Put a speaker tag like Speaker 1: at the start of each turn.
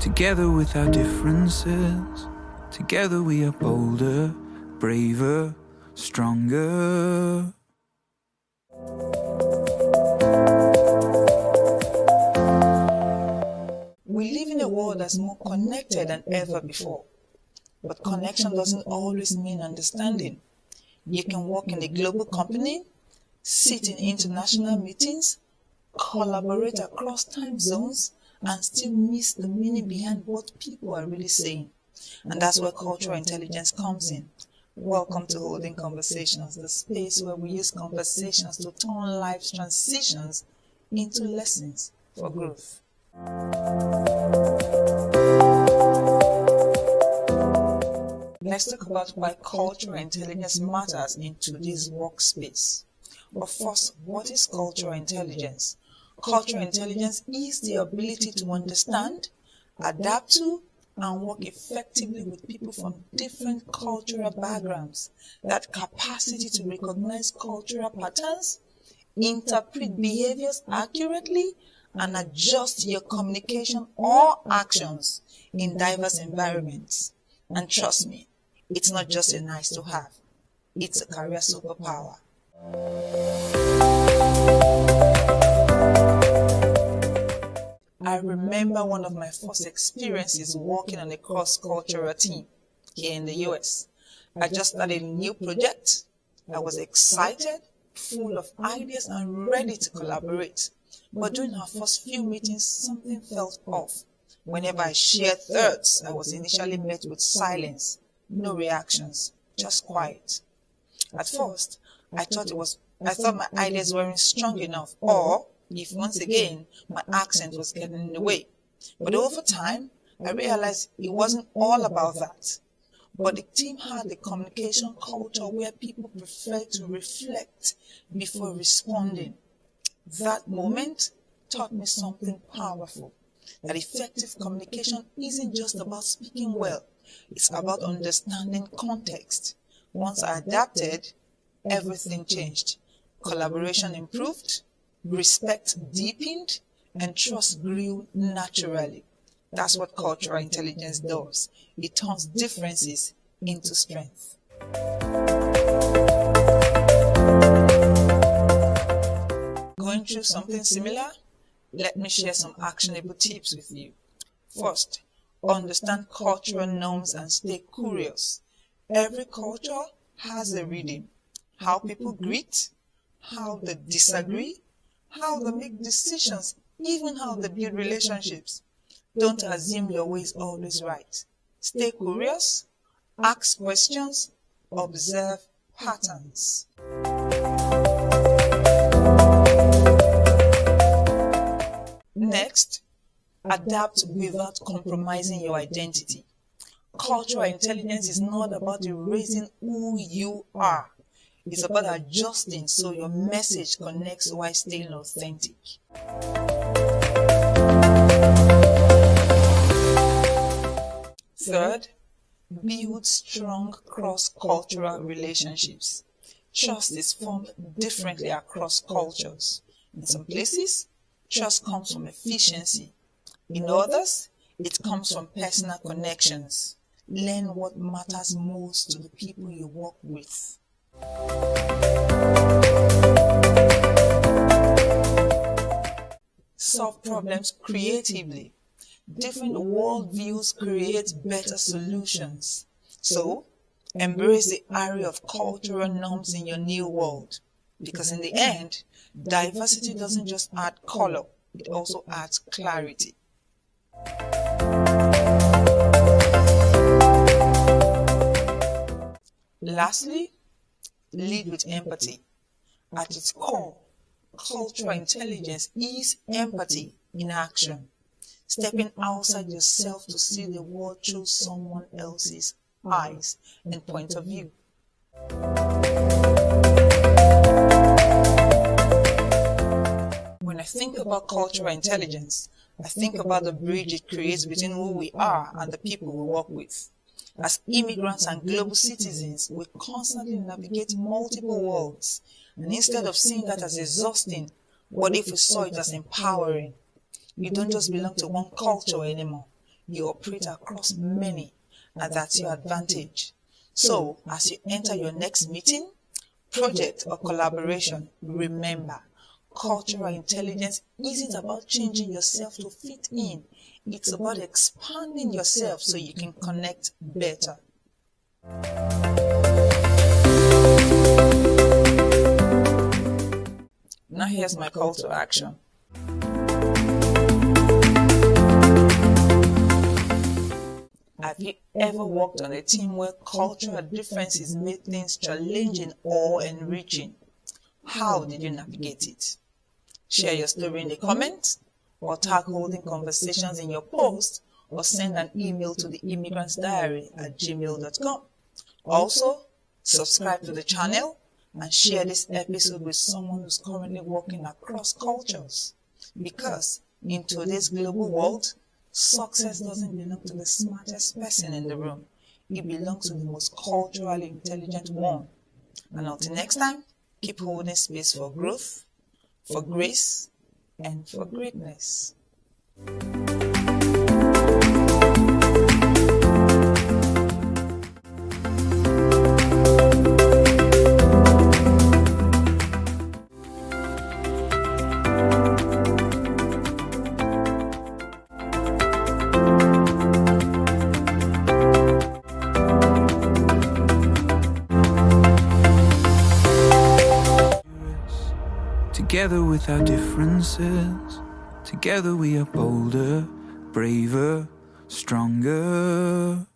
Speaker 1: Together with our differences, together we are bolder, braver, stronger.
Speaker 2: We live in a world that's more connected than ever before. But connection doesn't always mean understanding. You can work in a global company, sit in international meetings, collaborate across time zones, and still miss the meaning behind what people are really saying. And that's where cultural intelligence comes in. Welcome to Holding Conversations, the space where we use conversations to turn life's transitions into lessons for growth. Let's talk about why cultural intelligence matters in today's workspace. But first, what is cultural intelligence? Cultural intelligence is the ability to understand, adapt to, and work effectively with people from different cultural backgrounds. That capacity to recognize cultural patterns, interpret behaviors accurately, and adjust your communication or actions in diverse environments. And trust me, it's not just a nice to have, it's a career superpower. I remember one of my first experiences working on a cross-cultural team here in the US. I just started a new project. I was excited, full of ideas, and ready to collaborate. But during our first few meetings, something felt off. Whenever I shared thoughts, I was initially met with silence, no reactions, just quiet. At first, I thought my ideas weren't strong enough, or if once again my accent was getting in the way. But over time, I realized it wasn't all about that. But the team had a communication culture where people preferred to reflect before responding. That moment taught me something powerful, that effective communication isn't just about speaking well, it's about understanding context. Once I adapted, everything changed. Collaboration improved, respect deepened, and trust grew naturally. That's what cultural intelligence does. It turns differences into strength. Going through something similar? Let me share some actionable tips with you. First, understand cultural norms and stay curious. Every culture has a rhythm. How people greet, how they disagree, how they make decisions, even how they build relationships. Don't assume your way is always right. Stay curious, ask questions, observe patterns. Next, adapt without compromising your identity. Cultural intelligence is not about erasing who you are. It's about adjusting so your message connects while staying authentic. Third, build strong cross-cultural relationships. Trust is formed differently across cultures. In some places, trust comes from efficiency. In others, it comes from personal connections. Learn what matters most to the people you work with. Solve problems creatively. Different worldviews create better solutions. So, embrace the array of cultural norms in your new world. Because in the end, diversity doesn't just add color, it also adds clarity. Lastly, lead with empathy. At its core, cultural intelligence is empathy in action. Stepping outside yourself to see the world through someone else's eyes and point of view. When I think about cultural intelligence, I think about the bridge it creates between who we are and the people we work with. As immigrants and global citizens, we constantly navigate multiple worlds. And instead of seeing that as exhausting, what if we saw it as empowering? You don't just belong to one culture anymore. You operate across many, and that's your advantage. So, as you enter your next meeting, project, or collaboration, remember, cultural intelligence isn't about changing yourself to fit in. It's about expanding yourself so you can connect better. Now here's my call to action. Have you ever worked on a team where cultural differences made things challenging or enriching? How did you navigate it? Share your story in the comments, or tag Holding Conversations in your post, or send an email to the immigrantsdiary@gmail.com. Also, subscribe to the channel and share this episode with someone who's currently working across cultures. Because in today's global world, success doesn't belong to the smartest person in the room. It belongs to the most culturally intelligent one. And until next time, keep holding space for growth, for grace, and for greatness.
Speaker 1: Together with our differences, together we are bolder, braver, stronger.